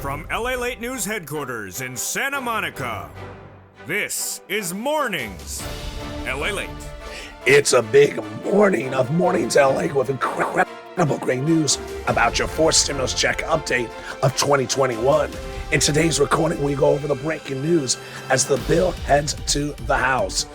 From LALATE News Headquarters in Santa Monica, this is Mornings LALATE. It's a big morning of Mornings LA with incredible great news about your fourth stimulus check update of 2021. In today's recording, we go over the breaking news as the bill heads to the House.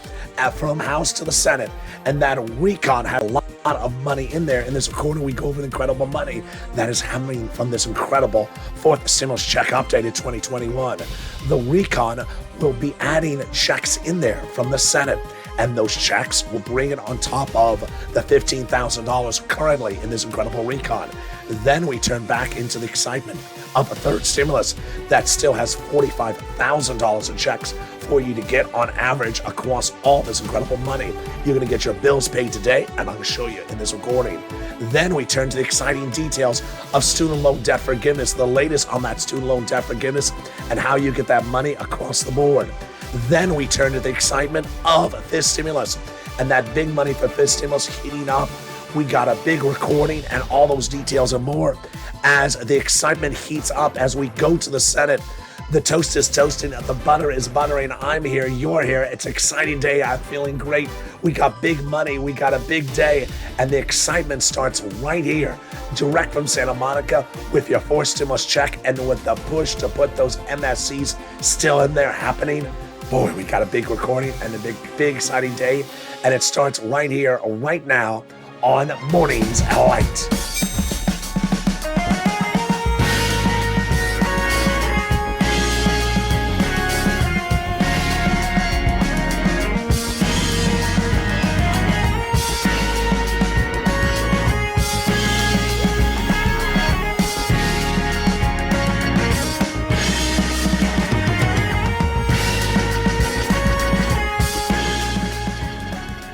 From House to the Senate, and that recon had a lot of money in there. In this recording, we go over the incredible money that is happening from this incredible fourth stimulus check update in 2021. The recon will be adding checks in there from the Senate, and those checks will bring it on top of the $15,000 currently in this incredible recon. Then we turn back into the excitement of a third stimulus that still has $45,000 in checks for you to get on average across all this incredible money. You're going to get your bills paid today, and I'm going to show you in this recording. Then we turn to the exciting details of student loan debt forgiveness, the latest on that student loan debt forgiveness and how you get that money across the board. Then we turn to the excitement of this stimulus and that big money for this stimulus heating up. We got a big recording and all those details and more as the excitement heats up as we go to the Senate. The toast is toasting, the butter is buttering. I'm here, you're here. It's an exciting day. I'm feeling great. We got big money. We got a big day. And the excitement starts right here, direct from Santa Monica with your fourth stimulus check and with the push to put those MSCs still in there happening. Boy, we got a big recording and a big exciting day. And it starts right here, right now on Mornings LALATE.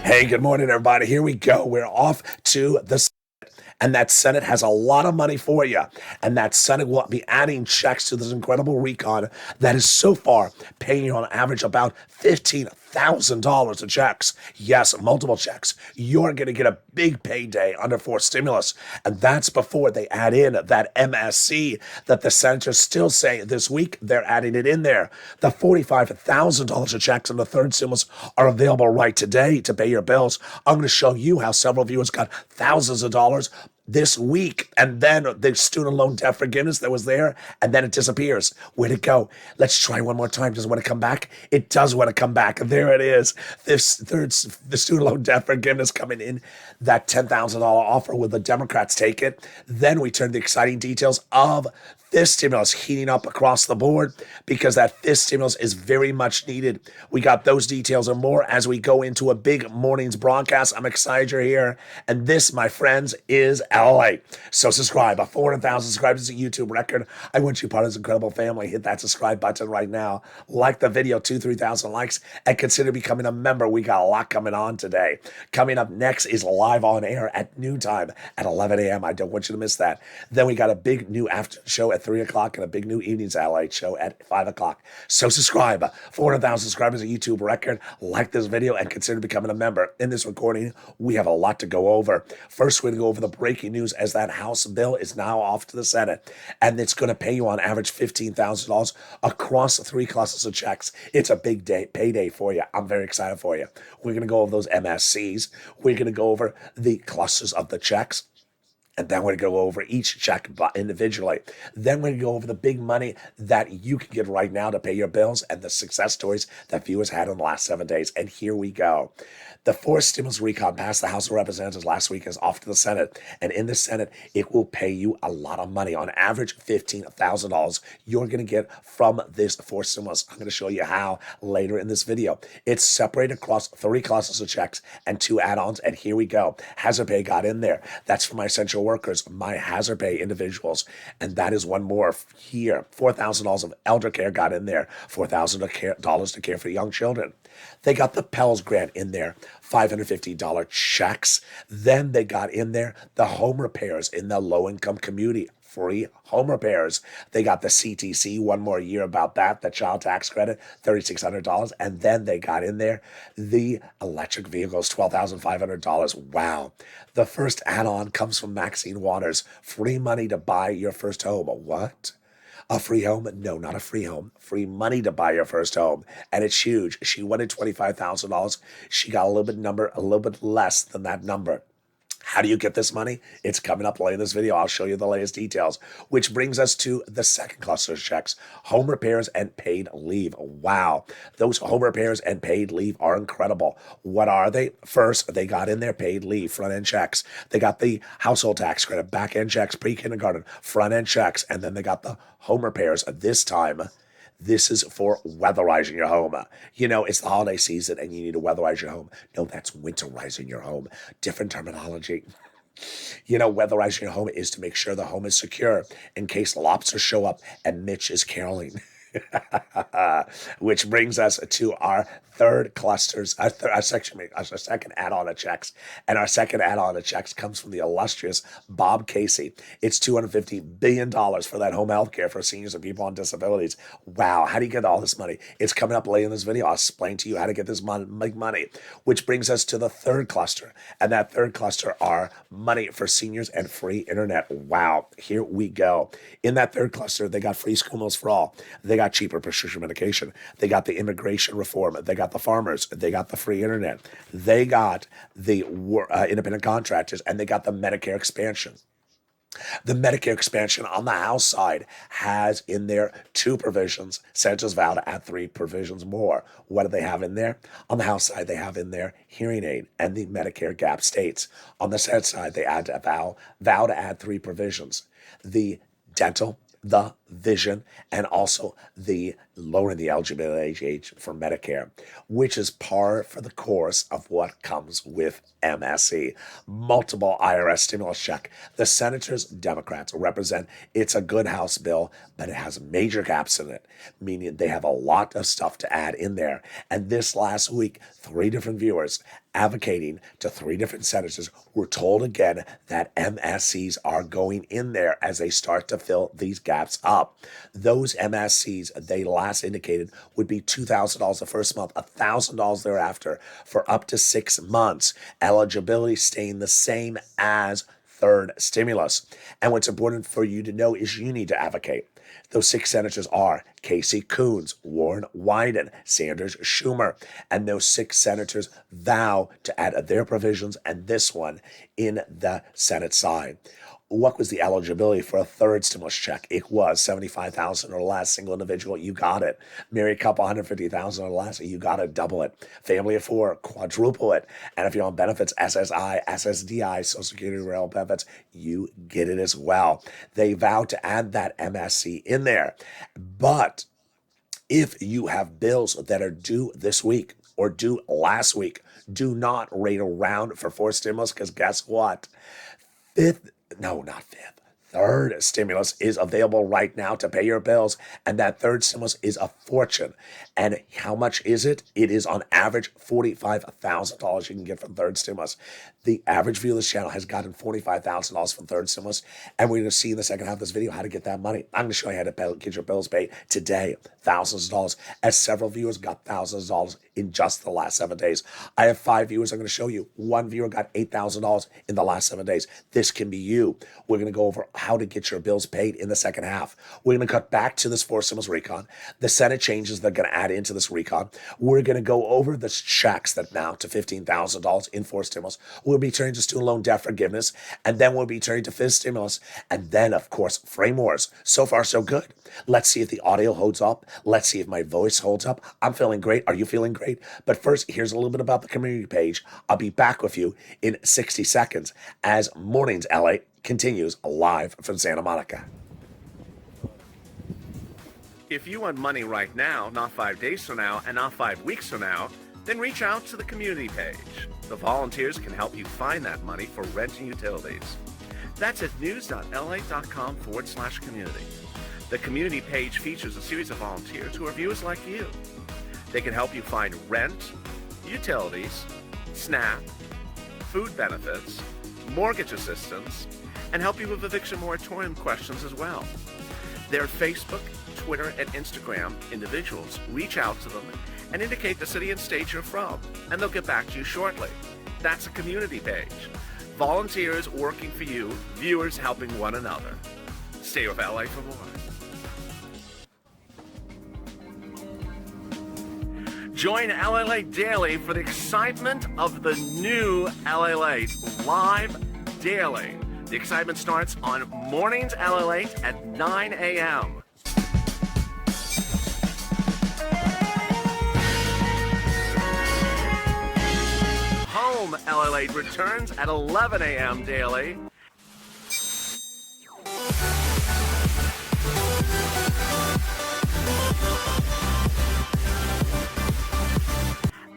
Hey, good morning, everybody. Here we go. We're off to the Senate, and that Senate has a lot of money for you. And that Senate will be adding checks to this incredible recon that is so far paying you on average about $15,000 in checks. Yes, multiple checks. You're going to get a big payday under fourth stimulus. And that's before they add in that MSC that the senators still say this week they're adding it in there. The $45,000 in checks on the third stimulus are available right today to pay your bills. I'm going to show you how several viewers got thousands of dollars this week, and then the student loan debt forgiveness that was there, and then it disappears. Where'd it go? Let's try one more time. Does it want to come back? It does want to come back. There it is. The student loan debt forgiveness coming in, that $10,000 offer. Will the Democrats take it? Then we turn to the exciting details of this stimulus heating up across the board because that fifth stimulus is very much needed. We got those details and more as we go into a big morning's broadcast. I'm excited you're here. And this, my friends, is LALATE. So subscribe. 400,000 subscribers is a YouTube record. I want you part of this incredible family. Hit that subscribe button right now. Like the video, 3,000 likes, and consider becoming a member. We got a lot coming on today. Coming up next is live on air at noon time at 11 a.m. I don't want you to miss that. Then we got a big new after show at 3 o'clock and a big new evenings LALATE show at 5 o'clock. So subscribe. 400,000 subscribers, a YouTube record. Like this video and consider becoming a member. In this recording, we have a lot to go over. First, we're going to go over the breaking news as that House bill is now off to the Senate. And it's going to pay you on average $15,000 across 3 classes of checks. It's a big day, payday for you. I'm very excited for you. We're going to go over those MSCs. We're going to go over the clusters of the checks. And then we're going to go over each check individually. Then we're going to go over the big money that you can get right now to pay your bills and the success stories that viewers had in the last 7 days. And here we go. The fourth stimulus recon passed the House of Representatives last week, is off to the Senate. And in the Senate, it will pay you a lot of money, on average $15,000 you're going to get from this fourth stimulus. I'm going to show you how later in this video. It's separated across 3 classes of checks and 2 add-ons. And here we go. Hazard pay got in there. That's for my essential workers, my hazard pay individuals. And that is one more here. $4,000 of elder care got in there. $4,000 to care for young children. They got the Pell's grant in there, $550 checks. Then they got in there the home repairs in the low-income community, free home repairs. They got the CTC, one more year about that, the child tax credit, $3,600. And then they got in there the electric vehicles, $12,500. Wow. The first add-on comes from Maxine Waters, free money to buy your first home. What? A free home? No, not a free home. Free money to buy your first home. And it's huge. She wanted $25,000. She got a little bit less than that number. How do you get this money? It's coming up later in this video. I'll show you the latest details, which brings us to the second cluster of checks, home repairs and paid leave. Wow. Those home repairs and paid leave are incredible. What are they? First, they got in their paid leave, front-end checks. They got the household tax credit, back-end checks, pre-kindergarten, front-end checks, and then they got the home repairs. This time, this is for weatherizing your home. You know, it's the holiday season and you need to weatherize your home. No, that's winterizing your home. Different terminology. You know, weatherizing your home is to make sure the home is secure in case lobsters show up and Mitch is caroling. Which brings us to our third clusters, our second add-on of checks. And our second add-on of checks comes from the illustrious Bob Casey. It's $250 billion for that home health care for seniors and people on disabilities. Wow, how do you get all this money? It's coming up later in this video. I'll explain to you how to get this make money, which brings us to the third cluster. And that third cluster are money for seniors and free internet. Wow, here we go. In that third cluster, they got free school meals for all. They got cheaper prescription medication. They got the immigration reform. They got the farmers. They got the free internet. They got the independent contractors, and they got the Medicare expansion. The Medicare expansion on the House side has in there 2 provisions. Senators vow to add 3 provisions more. What do they have in there? On the House side, they have in there hearing aid and the Medicare gap states. On the Senate side, they vow to add 3 provisions. The dental, the vision, and also the lowering the eligibility age for Medicare, which is par for the course of what comes with MSE. Multiple IRS stimulus check. The senators, Democrats, represent it's a good House bill, but it has major gaps in it, meaning they have a lot of stuff to add in there. And this last week, 3 different viewers advocating to 3 different senators were told again that MSCs are going in there as they start to fill these gaps up. Those MSCs, they last indicated, would be $2,000 the first month, $1,000 thereafter for up to 6 months. Eligibility staying the same as third stimulus. And what's important for you to know is you need to advocate. Those 6 senators are Casey Coons, Warren Wyden, Sanders Schumer, and those 6 senators vow to add their provisions and this one in the Senate side. What was the eligibility for a third stimulus check? It was $75,000 or less. Single individual, you got it. Married couple, $150,000 or less, you got to double it. Family of 4, quadruple it. And if you're on benefits, SSI, SSDI, Social Security, rail benefits, you get it as well. They vow to add that MSC in there. But if you have bills that are due this week or due last week, do not wait around for 4 stimulus, because guess what? Third stimulus is available right now to pay your bills, and that third stimulus is a fortune. And how much is it? It is on average $45,000 you can get from third stimulus. The average viewer of this channel has gotten $45,000 from third stimulus, and we're going to see in the second half of this video how to get that money. I'm going to show you how to get your bills paid today, thousands of dollars, as several viewers got thousands of dollars in just the last 7 days. I have 5 viewers I'm going to show you. 1 viewer got $8,000 in the last 7 days. This can be you. We're going to go over how to get your bills paid in the second half. We're going to cut back to this 4 stimulus recon, the Senate changes they're going to add into this recon. We're going to go over the checks that now to $15,000 in 4 stimulus. We'll be turning to student loan debt forgiveness, and then we'll be turning to 5th stimulus, and then, of course, frame wars. So far, so good. Let's see if the audio holds up. Let's see if my voice holds up. I'm feeling great. Are you feeling great? But first, here's a little bit about the community page. I'll be back with you in 60 seconds as Mornings LA continues live from Santa Monica. If you want money right now, not 5 days from now, and not 5 weeks from now, then reach out to the community page. The volunteers can help you find that money for rent and utilities. That's at news.la.com/community. The community page features a series of volunteers who are viewers like you. They can help you find rent, utilities, SNAP, food benefits, mortgage assistance, and help you with eviction moratorium questions as well. Their Facebook, Twitter, and Instagram individuals reach out to them and indicate the city and state you're from, and they'll get back to you shortly. That's a community page. Volunteers working for you, viewers helping one another. Stay with LA for more. Join LALATE Daily for the excitement of the new LALATE live daily. The excitement starts on Mornings LALATE at 9 a.m. Home LALATE returns at 11 a.m. daily.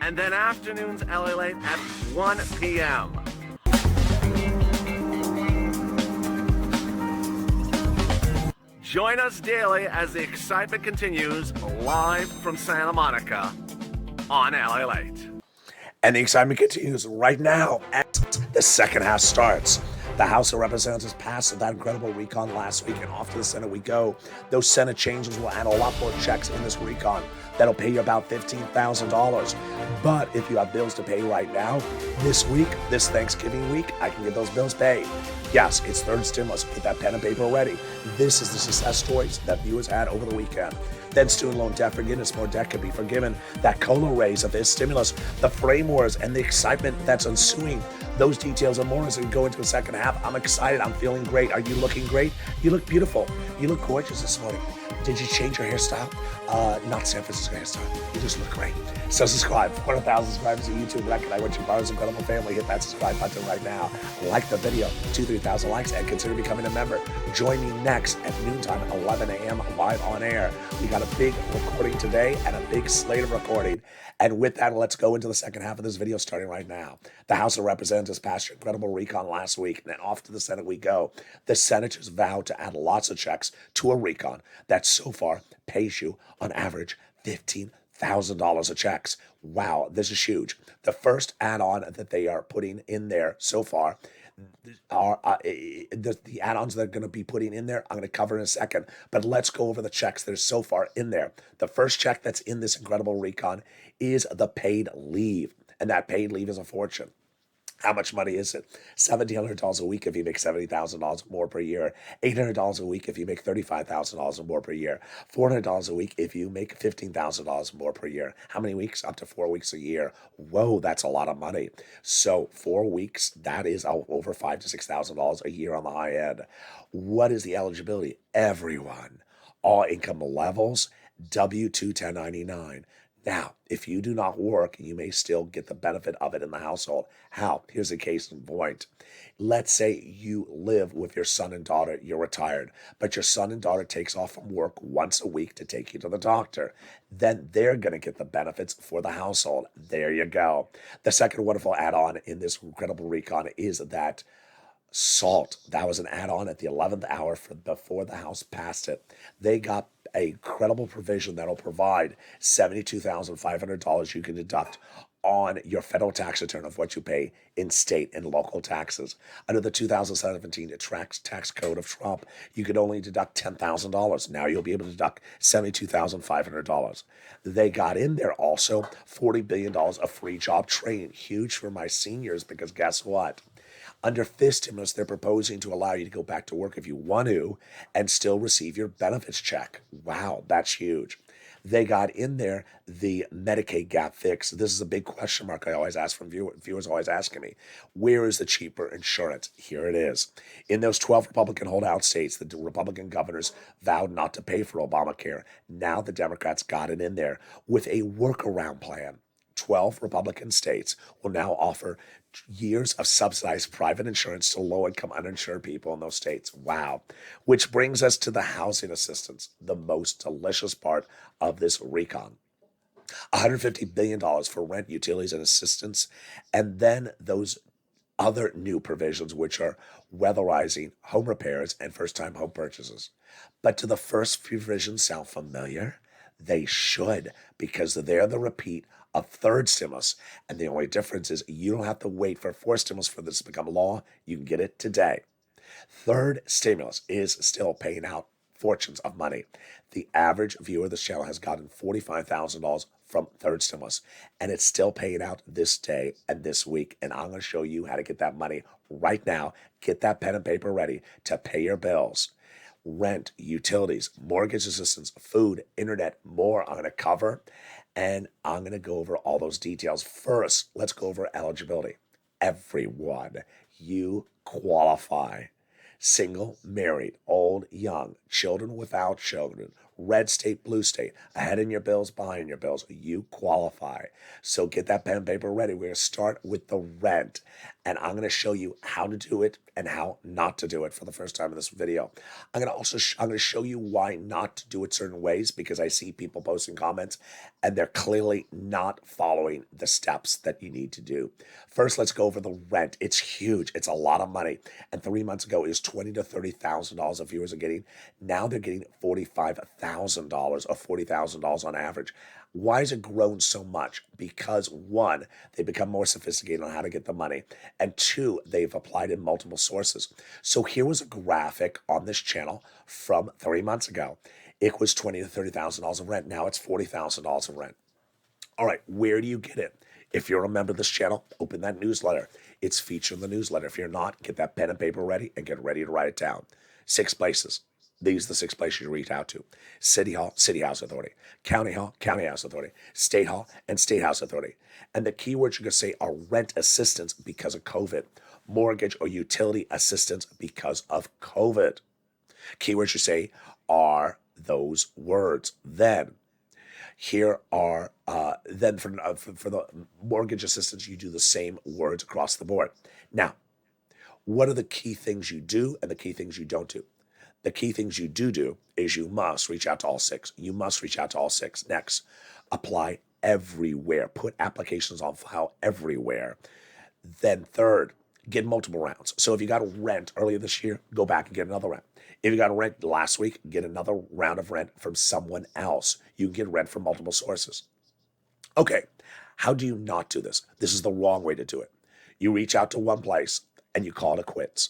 And then afternoons LALATE at 1 p.m. Join us daily as the excitement continues live from Santa Monica on LALATE. And the excitement continues right now as the second half starts. The House of Representatives passed that incredible recon last week, and off to the Senate we go. Those Senate changes will add a lot more checks in this recon. That'll pay you about $15,000. But if you have bills to pay right now, this week, this Thanksgiving week, I can get those bills paid. Yes, it's third stimulus. Get that pen and paper ready. This is the success stories that viewers had over the weekend. Then student loan debt forgiveness, more debt could be forgiven. That COLA raise of this stimulus, the frame wars, and the excitement that's ensuing. Those details and more as we go into the second half. I'm excited. I'm feeling great. Are you looking great? You look beautiful. You look gorgeous this morning. Did you change your hairstyle? Not San Francisco hairstyle. You just look great. So subscribe. 400,000 subscribers to YouTube. Recognize what your brother's incredible family. Hit that subscribe button right now. Like the video. 2,000-3,000 likes and consider becoming a member. Join me next at noontime at 11 a.m. live on air. We got a big recording today and a big slate of recording. And with that, let's go into the second half of this video starting right now. The House of Representatives passed your incredible recon last week, and then off to the Senate we go. The senators vowed to add lots of checks to a recon that so far pays you on average $15,000 of checks. Wow, this is huge. The first add-on that they are putting in there so far are the add-ons they're going to be putting in there, I'm going to cover in a second. But let's go over the checks that are so far in there. The first check that's in this incredible recon is the paid leave. And that paid leave is a fortune. How much money is it? $1,700 a week if you make $70,000 more per year. $800 a week if you make $35,000 more per year. $400 a week if you make $15,000 more per year. How many weeks? Up to 4 weeks a year. Whoa, that's a lot of money. So 4 weeks, that is over $5,000 to $6,000 a year on the high end. What is the eligibility? Everyone. All income levels, W-2 1099. Now, if you do not work, you may still get the benefit of it in the household. How? Here's a case in point. Let's say you live with your son and daughter, you're retired, but your son and daughter takes off from work once a week to take you to the doctor. Then they're going to get the benefits for the household. There you go. The second wonderful add-on in this incredible recon is that SALT. That was an add-on at the 11th hour before the House passed it. They got a credible provision that'll provide $72,500 you can deduct on your federal tax return of what you pay in state and local taxes. Under the 2017 tax code of Trump, you could only deduct $10,000. Now you'll be able to deduct $72,500. They got in there also $40 billion of free job training. Huge for my seniors because guess what? Under fifth stimulus, they're proposing to allow you to go back to work if you want to and still receive your benefits check. Wow, that's huge. They got in there the Medicaid gap fix. This is a big question mark I always ask from viewers always asking me. Where is the cheaper insurance? Here it is. In those 12 Republican holdout states, the Republican governors vowed not to pay for Obamacare. Now the Democrats got it in there with a workaround plan. 12 Republican states will now offer years of subsidized private insurance to low-income uninsured people in those states. Wow. Which brings us to the housing assistance, the most delicious part of this recon. $150 billion for rent, utilities, and assistance, and then those other new provisions, which are weatherizing, home repairs, and first-time home purchases. But do the first provisions sound familiar? They should, because they're the repeat of third stimulus. And the only difference is you don't have to wait for fourth stimulus for this to become law. You can get it today. Third stimulus is still paying out fortunes of money. The average viewer of this channel has gotten $45,000 from third stimulus, and it's still paying out this day and this week. And I'm going to show you how to get that money right now. Get that pen and paper ready to pay your bills. Rent, utilities, mortgage assistance, food, internet, more I'm going to cover. And I'm going to go over all those details. First, let's go over eligibility. Everyone, you qualify. Single, married, old, young, children without children, red state, blue state, ahead in your bills, behind your bills, you qualify. So get that pen and paper ready. We're going to start with the rent, and I'm going to show you how to do it and how not to do it for the first time in this video. I'm going to show you why not to do it certain ways, because I see people posting comments and they're clearly not following the steps that you need to do. First, let's go over the rent. It's huge. It's a lot of money. And 3 months ago, it was $20,000 to $30,000 of viewers are getting. Now they're getting $45,000 or $40,000 on average. Why has it grown so much? Because one, they become more sophisticated on how to get the money. And two, they've applied in multiple sources. So here was a graphic on this channel from 3 months ago. It was $20,000 to $30,000 of rent. Now it's $40,000 of rent. All right, where do you get it? If you're a member of this channel, open that newsletter. It's featured in the newsletter. If you're not, get that pen and paper ready and get ready to write it down. 6 places. These are the 6 places you reach out to. City Hall, City House Authority. County Hall, County House Authority. State Hall, and State House Authority. And the keywords you're going to say are rent assistance because of COVID. Mortgage or utility assistance because of COVID. Keywords you say are those words. Then, here are, then for the mortgage assistance, you do the same words across the board. Now, what are the key things you do and the key things you don't do? The key things you do is you must reach out to all 6. You must reach out to all 6. Next, apply everywhere. Put applications on file everywhere. Then third, get multiple rounds. So if you got a rent earlier this year, go back and get another round. If you got a rent last week, get another round of rent from someone else. You can get rent from multiple sources. Okay, how do you not do this? This is the wrong way to do it. You reach out to one place and you call it quits.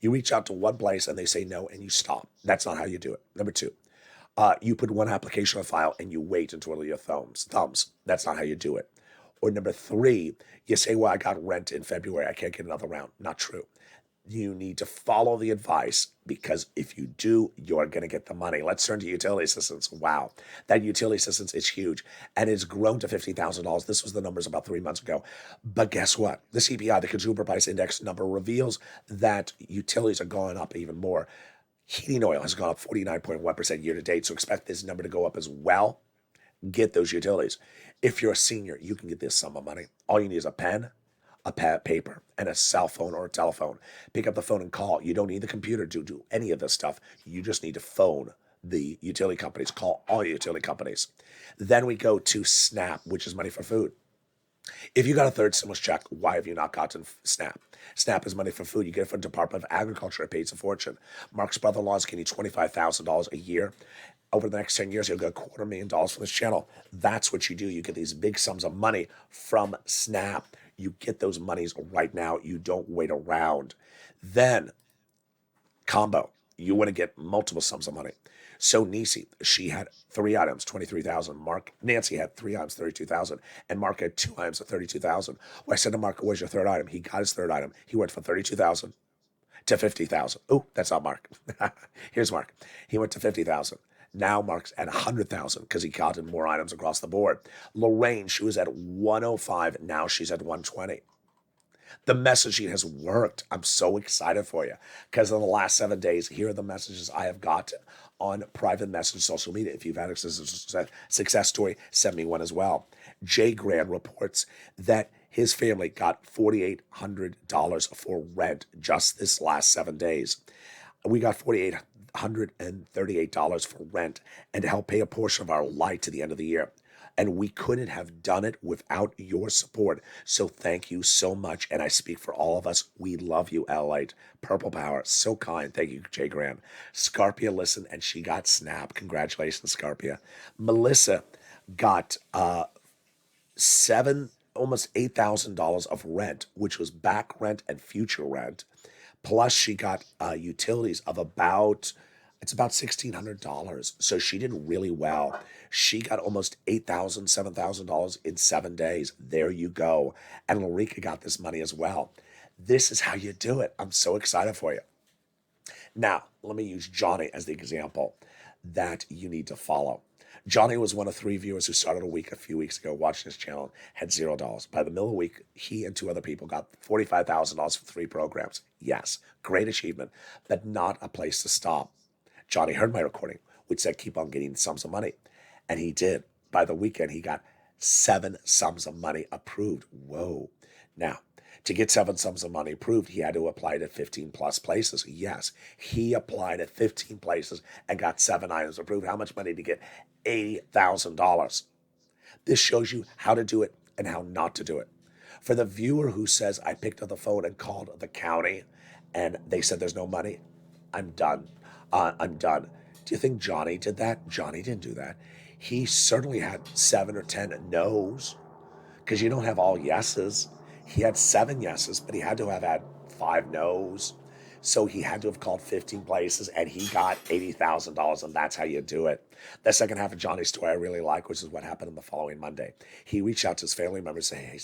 You reach out to one place and they say no and you stop. That's not how you do it. Number 2, you put one application on file and you wait and twiddle your thumbs. That's not how you do it. Or number 3, you say, well, I got rent in February. I can't get another round. Not true. You need to follow the advice, because if you do, you're going to get the money. Let's turn to utility assistance. Wow. That utility assistance is huge, and it's grown to $50,000. This was the numbers about 3 months ago. But guess what? The CPI, the Consumer Price Index number, reveals that utilities are going up even more. Heating oil has gone up 49.1% year to date, so expect this number to go up as well. Get those utilities. If you're a senior, you can get this sum of money. All you need is a pen, a paper, and a cell phone or a telephone. Pick up the phone and call. You don't need the computer to do any of this stuff. You just need to phone the utility companies. Call all utility companies. Then we go to SNAP, which is money for food. If you got a third stimulus check, why have you not gotten SNAP? SNAP is money for food. You get it from the Department of Agriculture. It pays a fortune. Mark's brother-in-law is getting $25,000 a year. Over the next 10 years, he'll get $250,000 from this channel. That's what you do. You get these big sums of money from SNAP. You get those monies right now. You don't wait around. Then, combo. You want to get multiple sums of money. So Nisi, she had 3 items, $23,000. Nancy had 3 items, $32,000. And Mark had 2 items of $32,000. Well, I said to Mark, where's your third item? He got his third item. He went from $32,000 to $50,000. Oh, that's not Mark. Here's Mark. He went to $50,000. Now Mark's at $100,000 because he got in more items across the board. Lorraine, she was at $105. Now she's at $120. The messaging has worked. I'm so excited for you, because in the last 7 days, here are the messages I have got on private message social media. If you've had a success story, send me one as well. Jay Grand reports that his family got $4,800 for rent just this last 7 days. We got $4,838 for rent and to help pay a portion of our light to the end of the year. And we couldn't have done it without your support. So thank you so much. And I speak for all of us. We love you, LALATE. Purple Power, so kind. Thank you, Jay Graham. Scarpia listened and she got SNAP. Congratulations, Scarpia. Melissa got almost $8,000 of rent, which was back rent and future rent. Plus, she got utilities of about $1,600. So she did really well. She got almost $8,000, $7,000 in 7 days. There you go. And Larica got this money as well. This is how you do it. I'm so excited for you. Now, let me use Johnny as the example that you need to follow. Johnny was one of 3 viewers who started a few weeks ago, watching his channel, had $0. By the middle of the week, he and 2 other people got $45,000 for 3 programs. Yes, great achievement, but not a place to stop. Johnny heard my recording, which said keep on getting sums of money. And he did. By the weekend, he got 7 sums of money approved. Whoa. Now, to get 7 sums of money approved, he had to apply to 15 plus places. Yes, he applied at 15 places and got 7 items approved. How much money to get? $80,000. This shows you how to do it and how not to do it. For the viewer who says, I picked up the phone and called the county and they said there's no money, I'm done. I'm done. Do you think Johnny did that? Johnny didn't do that. He certainly had 7 or 10 no's, because you don't have all yeses. He had 7 yeses, but he had to have had 5 no's. So he had to have called 15 places, and he got $80,000, and that's how you do it. The second half of Johnny's story I really like, which is what happened on the following Monday. He reached out to his family members and he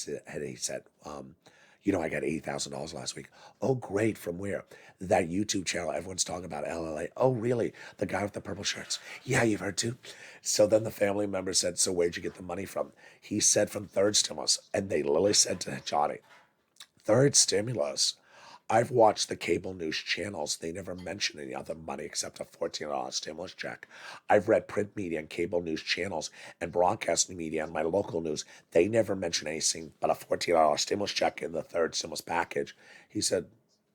said, I got $80,000 last week. Oh, great. From where? That YouTube channel everyone's talking about, LALATE. Oh, really? The guy with the purple shirts. Yeah, you've heard too. So then the family member said, so where'd you get the money from? He said from third stimulus. And they literally said to Johnny, third stimulus? I've watched the cable news channels. They never mention any other money except a $14 stimulus check. I've read print media and cable news channels and broadcast media and my local news. They never mention anything but a $14 stimulus check in the third stimulus package. He said,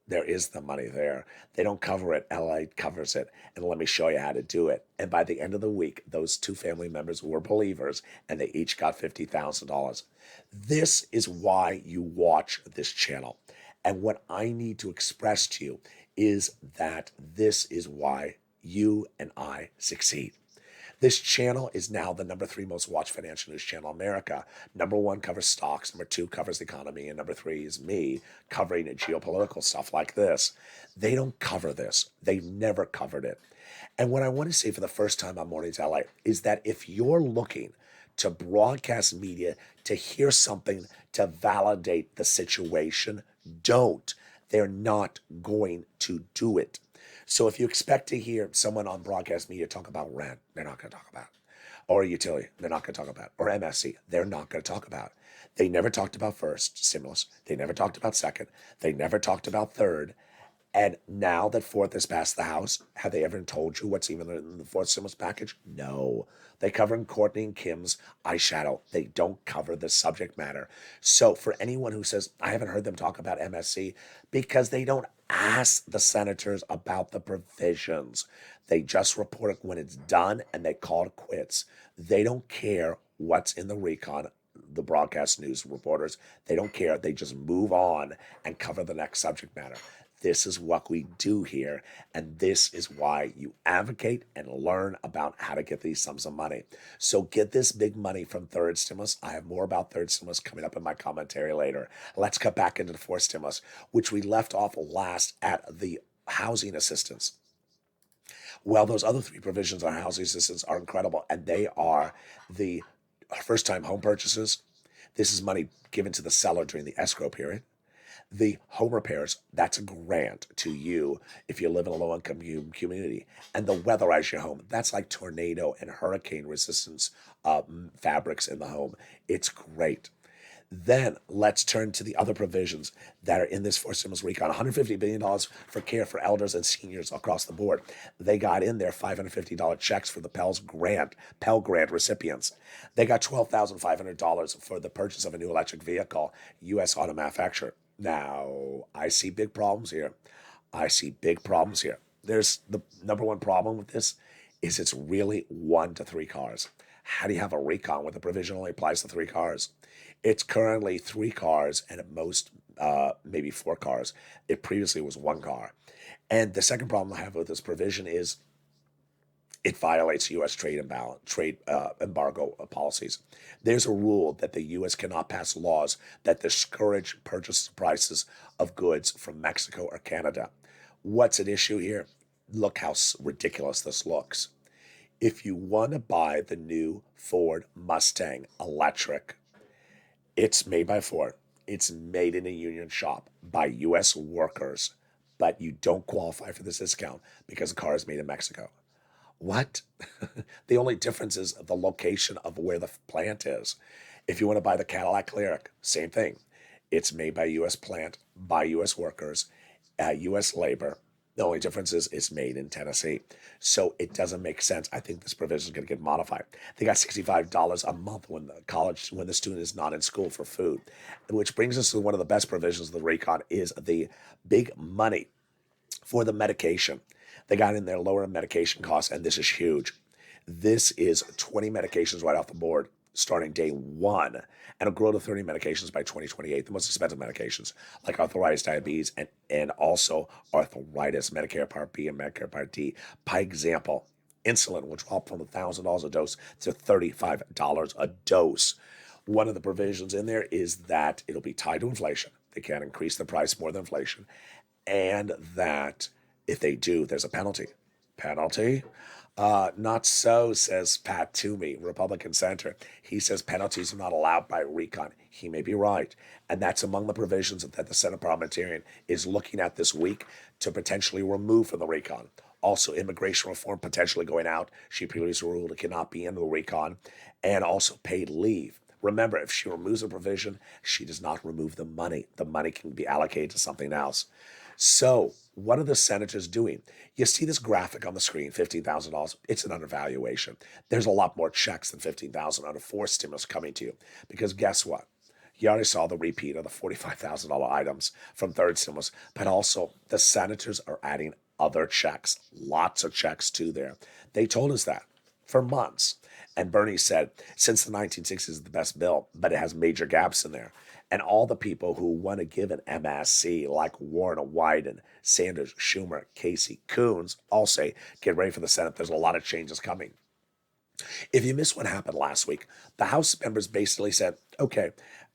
there is the money there. They don't cover it. LA covers it. And let me show you how to do it. And by the end of the week, those 2 family members were believers and they each got $50,000. This is why you watch this channel. And what I need to express to you is that this is why you and I succeed. This channel is now the number 3 most watched financial news channel in America. Number 1 covers stocks, number 2 covers the economy, and number 3 is me covering geopolitical stuff like this. They don't cover this. They've never covered it. And what I want to say for the first time on Mornings LA is that if you're looking to broadcast media to hear something to validate the situation, don't. They're not going to do it. So if you expect to hear someone on broadcast media talk about rent, they're not going to talk about it. Or utility, they're not going to talk about it. Or MSC, they're not going to talk about it. They never talked about first stimulus. They never talked about second. They never talked about third. And now that fourth has passed the House, have they ever told you what's even in the fourth stimulus package? No. They cover in Courtney and Kim's eyeshadow. They don't cover the subject matter. So for anyone who says, I haven't heard them talk about MSC, because they don't ask the senators about the provisions. They just report it when it's done and they call it quits. They don't care what's in the recon. The broadcast news reporters, they don't care. They just move on and cover the next subject matter. This is what we do here, and this is why you advocate and learn about how to get these sums of money. So get this big money from third stimulus. I have more about third stimulus coming up in my commentary later. Let's cut back into the fourth stimulus, which we left off last at the housing assistance. Well, those other 3 provisions on housing assistance are incredible, and they are the first-time home purchases. This is money given to the seller during the escrow period. The home repairs, that's a grant to you if you live in a low-income community. And the weatherize your home, that's like tornado and hurricane resistance fabrics in the home. It's great. Then let's turn to the other provisions that are in this fourth stimulus recon. $150 billion for care for elders and seniors across the board. They got in there $550 checks for the Pell Grant recipients. They got $12,500 for the purchase of a new electric vehicle, U.S. auto manufacturer. Now, I see big problems here. There's the number 1 problem with this is it's really 1 to 3 cars. How do you have a recon when the provision only applies to 3 cars? It's currently 3 cars and at most maybe 4 cars. It previously was 1 car. And the second problem I have with this provision is it violates U.S. trade embargo policies. There's a rule that the U.S. cannot pass laws that discourage purchase prices of goods from Mexico or Canada. What's at issue here? Look how ridiculous this looks. If you want to buy the new Ford Mustang electric, it's made by Ford. It's made in a union shop by U.S. workers, but you don't qualify for this discount because the car is made in Mexico. What? The only difference is the location of where the plant is. If you want to buy the Cadillac Lyric, same thing. It's made by U.S. plant, by U.S. workers, U.S. labor. The only difference is it's made in Tennessee. So it doesn't make sense. I think this provision is going to get modified. They got $65 a month when the student is not in school for food, which brings us to one of the best provisions of the recon is the big money for the medication. They got in there lower medication costs, and this is huge. This is 20 medications right off the board starting day one, and it'll grow to 30 medications by 2028. The most expensive medications like arthritis, diabetes, and also arthritis, Medicare Part B and Medicare Part D. By example, insulin, which will up from $1,000 a dose to $35 a dose. One of the provisions in there is that it'll be tied to inflation. They can't increase the price more than inflation, and that if they do, there's a penalty. Penalty? Not so, says Pat Toomey, Republican senator. He says penalties are not allowed by recon. He may be right. And that's among the provisions that the Senate parliamentarian is looking at this week to potentially remove from the recon. Also, immigration reform potentially going out. She previously ruled it cannot be in the recon. And also paid leave. Remember, if she removes a provision, she does not remove the money. The money can be allocated to something else. So, what are the senators doing? You see this graphic on the screen, $15,000. It's an undervaluation. There's a lot more checks than $15,000 under forced stimulus coming to you. Because guess what? You already saw the repeat of the $45,000 items from third stimulus, but also the senators are adding other checks, lots of checks to there. They told us that for months. And Bernie said, since the 1960s is the best bill, but it has major gaps in there. And all the people who want to give an MSC, like Warren, Wyden, Sanders, Schumer, Casey, Coons, all say, get ready for the Senate. There's a lot of changes coming. If you missed what happened last week, the House members basically said, okay,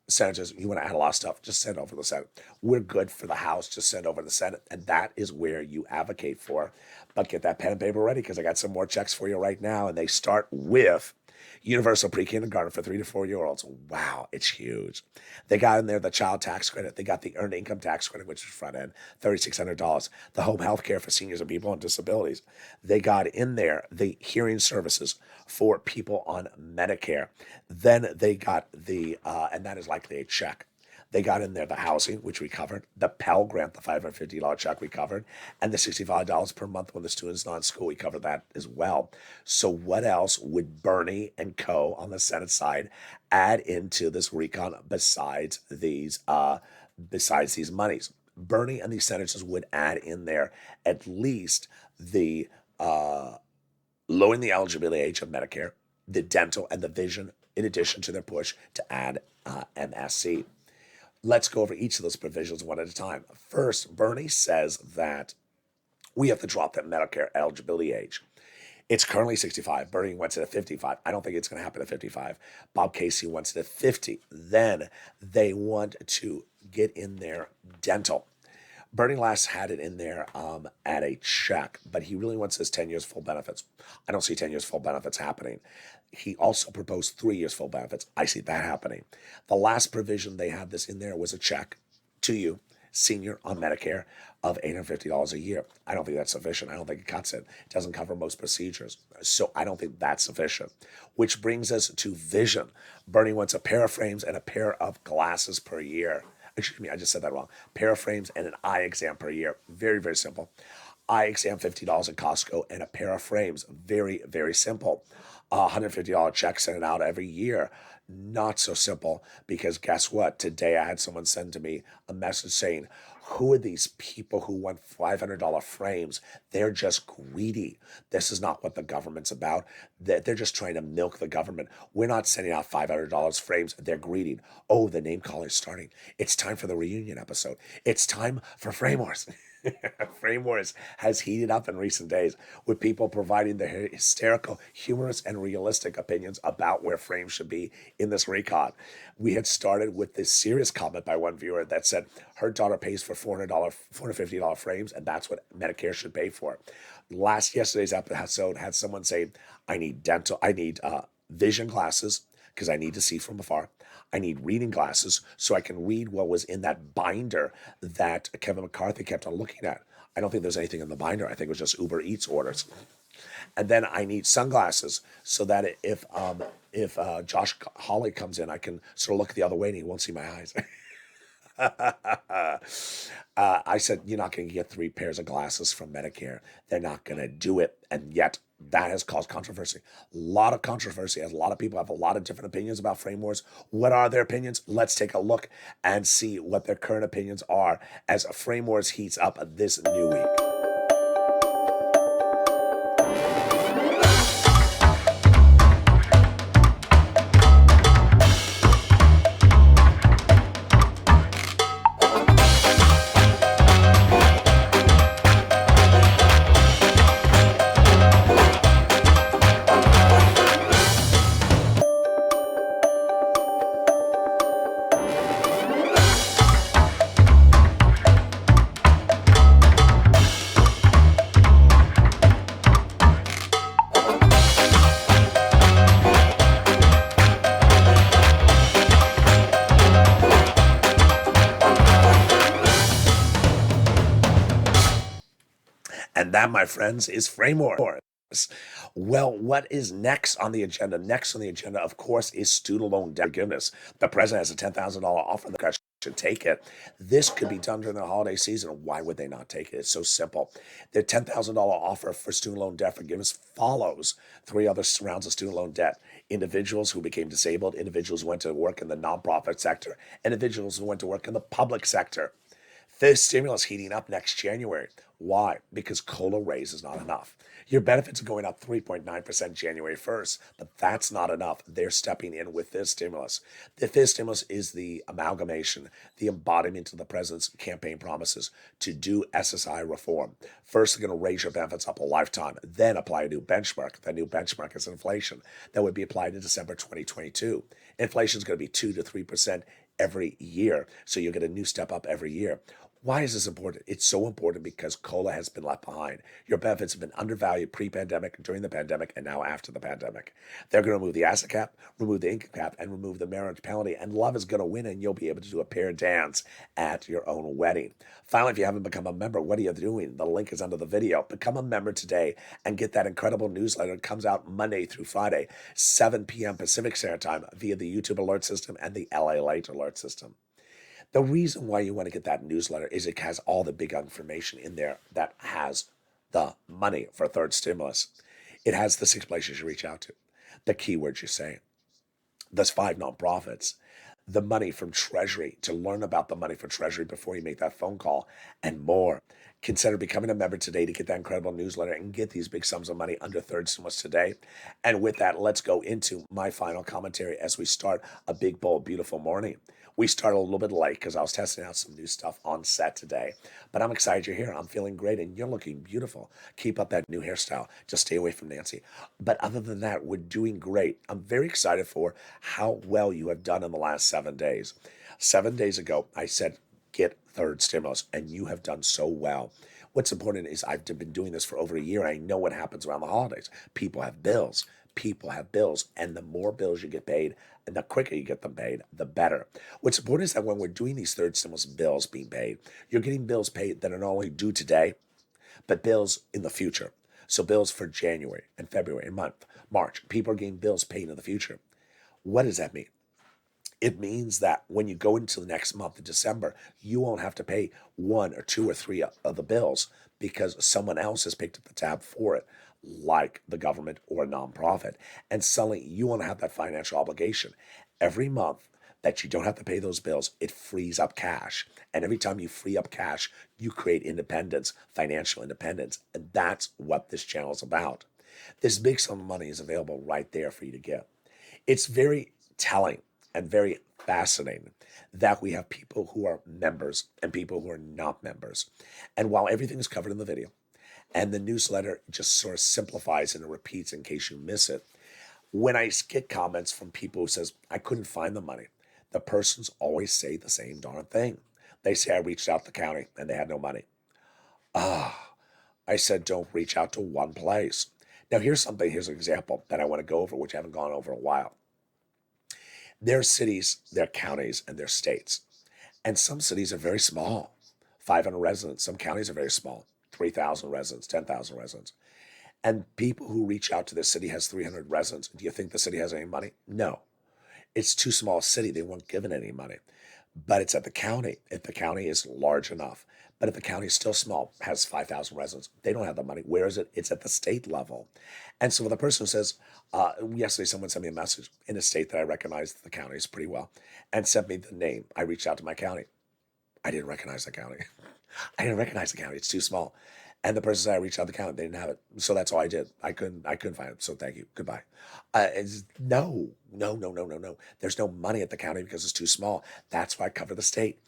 senators, you want to add a lot of stuff, just send over to the Senate. We're good for the House, just send over to the Senate. And that is where you advocate for. But get that pen and paper ready because I got some more checks for you right now. And they start with universal pre-kindergarten for 3 to 4 year olds. Wow, it's huge. They got in there the child tax credit. They got the earned income tax credit, which is front end, $3,600. The home health care for seniors and people on disabilities. They got in there the hearing services for people on Medicare. Then they got the, and that is likely a check. They got in there the housing, which we covered, the Pell Grant, the $550 check we covered, and the $65 per month when the student's not in school. We covered that as well. So what else would Bernie and co. on the Senate side add into this recon besides these monies? Bernie and these senators would add in there at least the lowering the eligibility age of Medicare, the dental, and the vision, in addition to their push to add MSC. Let's go over each of those provisions one at a time. First, Bernie says that we have to drop that Medicare eligibility age. It's currently 65. Bernie wants it at 55. I don't think it's going to happen at 55. Bob Casey wants it at 50. Then they want to get in there dental. Bernie last had it in there at a check, but he really wants his 10 years full benefits. I don't see 10 years full benefits happening. He also proposed 3 years full benefits. I see that happening. The last provision they had this in there was a check to you, senior on Medicare, of $850 a year. I don't think that's sufficient. I don't think it cuts it. It doesn't cover most procedures. So I don't think that's sufficient. Which brings us to vision. Bernie wants a pair of frames and a pair of glasses per year. Excuse me, I just said that wrong. Pair of frames and an eye exam per year. Very, very simple. Eye exam, $50 at Costco, and a pair of frames. Very, very simple. $150 check sent out every year. Not so simple, because guess what? Today I had someone send to me a message saying, who are these people who want $500 frames? They're just greedy. This is not what the government's about. They're just trying to milk the government. We're not sending out $500 frames. They're greedy. Oh, the name calling is starting. It's time for the reunion episode. It's time for Frame Wars. Frame Wars has heated up in recent days with people providing their hysterical, humorous, and realistic opinions about where frames should be in this recon. We had started with this serious comment by one viewer that said her daughter pays for $450 frames, and that's what Medicare should pay for. Yesterday's episode had someone say, I need vision glasses because I need to see from afar. I need reading glasses so I can read what was in that binder that Kevin McCarthy kept on looking at. I don't think there's anything in the binder. I think it was just Uber Eats orders. And then I need sunglasses so that if Josh Hawley comes in, I can sort of look the other way and he won't see my eyes. I said, you're not going to get 3 pairs of glasses from Medicare. They're not going to do it. And yet that has caused controversy. A lot of controversy, as a lot of people have a lot of different opinions about frame wars. What are their opinions? Let's take a look and see what their current opinions are as frame wars heats up this new week. And that, my friends, is frame wars. Well, what is next on the agenda? Next on the agenda, of course, is student loan debt forgiveness. The president has a $10,000 offer. The guys should take it. This could be done during the holiday season. Why would they not take it? It's so simple. Their $10,000 offer for student loan debt forgiveness follows 3 other rounds of student loan debt. Individuals who became disabled, individuals who went to work in the nonprofit sector, individuals who went to work in the public sector. This stimulus heating up next January. Why? Because COLA raise is not enough. Your benefits are going up 3.9% January 1st, but that's not enough. They're stepping in with this stimulus. This stimulus is the amalgamation, the embodiment of the president's campaign promises to do SSI reform. First, they're going to raise your benefits up a lifetime, then apply a new benchmark. The new benchmark is inflation. That would be applied in December 2022. Inflation is going to be 2 to 3% every year, so you'll get a new step up every year. Why is this important? It's so important because COLA has been left behind. Your benefits have been undervalued pre-pandemic, during the pandemic, and now after the pandemic. They're going to remove the asset cap, remove the income cap, and remove the marriage penalty, and love is going to win, and you'll be able to do a pair dance at your own wedding. Finally, if you haven't become a member, what are you doing? The link is under the video. Become a member today and get that incredible newsletter. It comes out Monday through Friday, 7 p.m. Pacific Standard Time via the YouTube alert system and the LALATE alert system. The reason why you want to get that newsletter is it has all the big information in there that has the money for a third stimulus. It has the 6 places you reach out to, the keywords you say, there's 5 nonprofits, the money from Treasury, to learn about the money from Treasury before you make that phone call, and more. Consider becoming a member today to get that incredible newsletter and get these big sums of money under third stimulus today. And with that, let's go into my final commentary as we start a big, bold, beautiful morning. We started a little bit late because I was testing out some new stuff on set today. But I'm excited you're here. I'm feeling great, and you're looking beautiful. Keep up that new hairstyle. Just stay away from Nancy. But other than that, we're doing great. I'm very excited for how well you have done in the last 7 days. 7 days ago, I said, get third stimulus, and you have done so well. What's important is I've been doing this for over a year. I know what happens around the holidays. People have bills. And the more bills you get paid, and the quicker you get them paid, the better. What's important is that when we're doing these third stimulus bills being paid, you're getting bills paid that are not only due today, but bills in the future. So bills for January and February and March. People are getting bills paid in the future. What does that mean? It means that when you go into the next month of December, you won't have to pay 1 or 2 or 3 of the bills because someone else has picked up the tab for it, like the government or a nonprofit. And suddenly you won't have that financial obligation. Every month that you don't have to pay those bills, it frees up cash. And every time you free up cash, you create independence, financial independence. And that's what this channel is about. This big sum of money is available right there for you to get. It's very telling and very fascinating that we have people who are members and people who are not members. And while everything is covered in the video, and the newsletter just sort of simplifies and repeats in case you miss it, when I get comments from people who says, I couldn't find the money, the persons always say the same darn thing. They say, I reached out to the county and they had no money. I said, don't reach out to one place. Now here's an example that I want to go over, which I haven't gone over in a while. There are cities, there are counties, and there are states. And some cities are very small, 500 residents. Some counties are very small, 3,000 residents, 10,000 residents. And people who reach out to the city has 300 residents. Do you think the city has any money? No. It's too small a city. They weren't given any money. But it's at the county. If the county is large enough, but if the county is still small, has 5,000 residents, they don't have the money. Where is it? It's at the state level. And so the person who says, yesterday someone sent me a message in a state that I recognize the counties pretty well and sent me the name. I reached out to my county. I didn't recognize the county. I didn't recognize the county. It's too small. And the person said I reached out to the county. They didn't have it. So that's all I did. I couldn't find it. So thank you. Goodbye. No. There's no money at the county because it's too small. That's why I cover the state.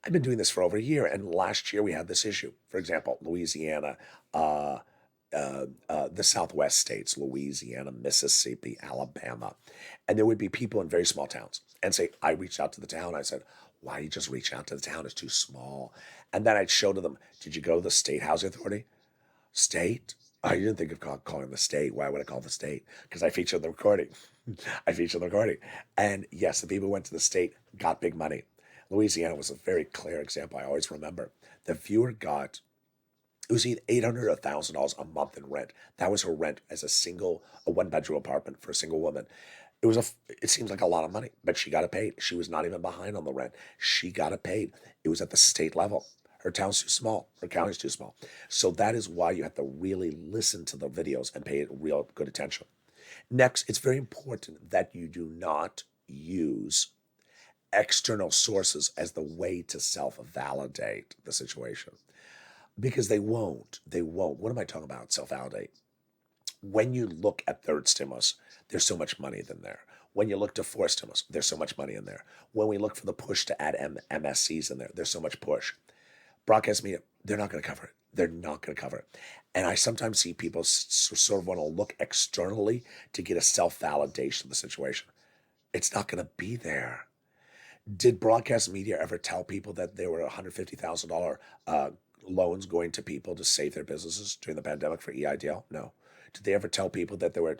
I've been doing this for over a year. And last year we had this issue. For example, Louisiana, the Southwest states, Louisiana, Mississippi, Alabama. And there would be people in very small towns and say, I reached out to the town. I said, why you just reach out to the town? It's too small. And then I'd show to them, did you go to the state housing authority? State? I didn't think of calling the state. Why would I call the state? Because I featured the recording. And yes, the people who went to the state got big money. Louisiana was a very clear example. I always remember. The viewer got, it was either $800 or $1,000 a month in rent. That was her rent as a one-bedroom apartment for a single woman. It seems like a lot of money, but she got it paid. She was not even behind on the rent. She got it paid. It was at the state level. Her town's too small. Her county's too small. So that is why you have to really listen to the videos and pay it real good attention. Next, it's very important that you do not use external sources as the way to self-validate the situation. Because they won't. What am I talking about, self-validate? When you look at third stimulus, there's so much money in there. When you look to fourth stimulus, there's so much money in there. When we look for the push to add MSCs in there, there's so much push. Broadcast media, they're not going to cover it. They're not going to cover it. And I sometimes see people sort of want to look externally to get a self-validation of the situation. It's not going to be there. Did broadcast media ever tell people that there were $150,000 loans going to people to save their businesses during the pandemic for EIDL? No. Did they ever tell people that there were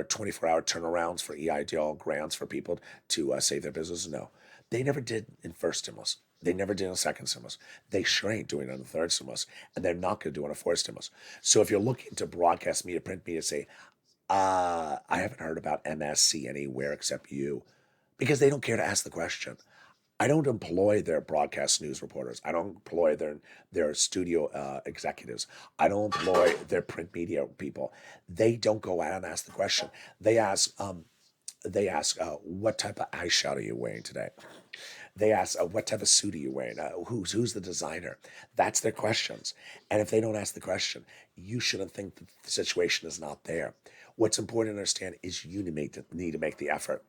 24-hour turnarounds for EIDL grants for people to save their businesses? No. They never did in first stimulus. They never did in second stimulus. They sure ain't doing it on the third stimulus, and they're not going to do it on a fourth stimulus. So if you're looking to broadcast media, print media, say, I haven't heard about MSC anywhere except you, because they don't care to ask the question. I don't employ their broadcast news reporters. I don't employ their studio executives. I don't employ their print media people. They don't go out and ask the question. They ask, what type of eyeshadow are you wearing today? They ask, what type of suit are you wearing? Who's the designer? That's their questions. And if they don't ask the question, you shouldn't think that the situation is not there. What's important to understand is you need to make the effort.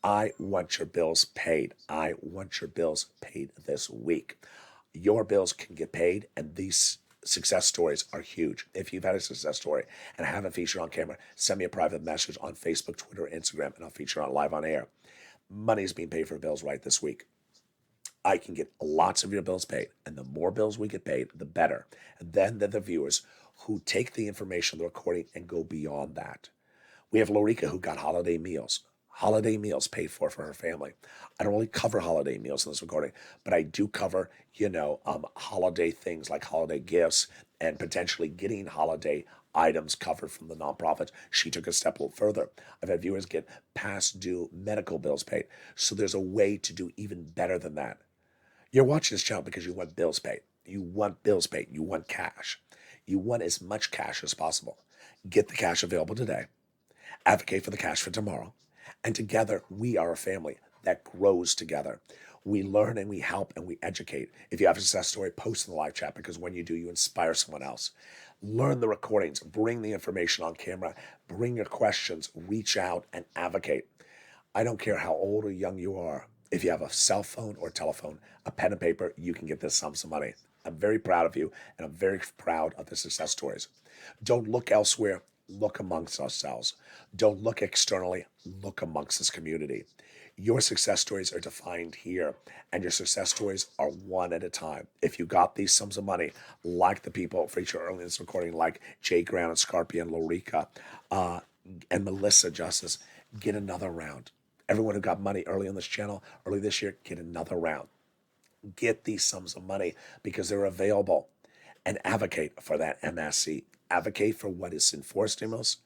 I want your bills paid. I want your bills paid this week. Your bills can get paid, and these success stories are huge. If you've had a success story and I haven't featured on camera, send me a private message on Facebook, Twitter, Instagram, and I'll feature it live on air. Money is being paid for bills right this week. I can get lots of your bills paid, and the more bills we get paid, the better. And then the viewers who take the information, the recording, and go beyond that. We have Lorica who got holiday meals paid for her family. I don't really cover holiday meals in this recording, but I do cover, holiday things like holiday gifts and potentially getting holiday items covered from the nonprofits. She took a step a little further. I've had viewers get past due medical bills paid. So there's a way to do even better than that. You're watching this channel because you want bills paid. You want bills paid. You want cash. You want as much cash as possible. Get the cash available today. Advocate for the cash for tomorrow. And together, we are a family that grows together. We learn and we help and we educate. If you have a success story, post in the live chat, because when you do, you inspire someone else. Learn the recordings, bring the information on camera, bring your questions, reach out and advocate. I don't care how old or young you are. If you have a cell phone or telephone, a pen and paper, you can get this sum of money. I'm very proud of you, and I'm very proud of the success stories. Don't look elsewhere. Look amongst ourselves. Don't look externally. Look amongst this community. Your success stories are defined here, and your success stories are one at a time. If you got these sums of money, like the people featured earlier in this recording, like Jay Ground and Scarpia and Lorica and Melissa Justice, get another round. Everyone who got money early on this channel, early this year, get another round. Get these sums of money because they're available, and advocate for that MSC. advocate for what is in for stimulus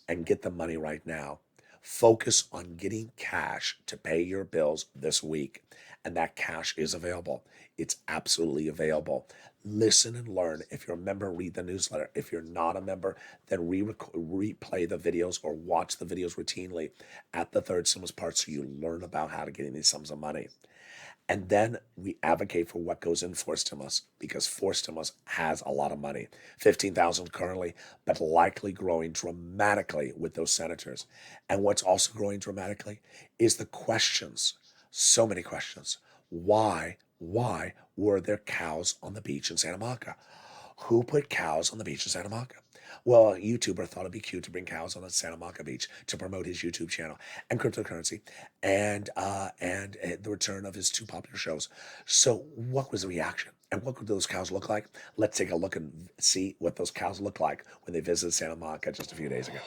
and get the money right now. Focus on getting cash to pay your bills this week. And that cash is available. It's absolutely available. Listen and learn. If you're a member, read the newsletter. If you're not a member, then replay the videos or watch the videos routinely at the third stimulus part so you learn about how to get in these sums of money. And then we advocate for what goes in for stimulus, because for stimulus has a lot of money, 15,000 currently, but likely growing dramatically with those senators. And what's also growing dramatically is the questions. So many questions. Why were there cows on the beach in Santa Monica? Who put cows on the beach in Santa Monica? Well, a YouTuber thought it'd be cute to bring cows on the Santa Monica beach to promote his YouTube channel and cryptocurrency and the return of his two popular shows. So what was the reaction? And what could those cows look like? Let's take a look and see what those cows look like when they visited Santa Monica just a few days ago.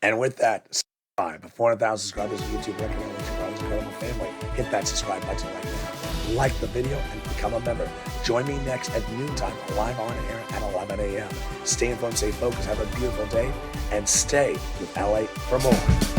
And with that, subscribe. 400,000 subscribers on YouTube. Recommend what you call this incredible family. Hit that subscribe button right now. Like the video and become a member. Join me next at noontime, live on air at 11 a.m. Stay informed, stay focused, have a beautiful day, and stay with LA for more.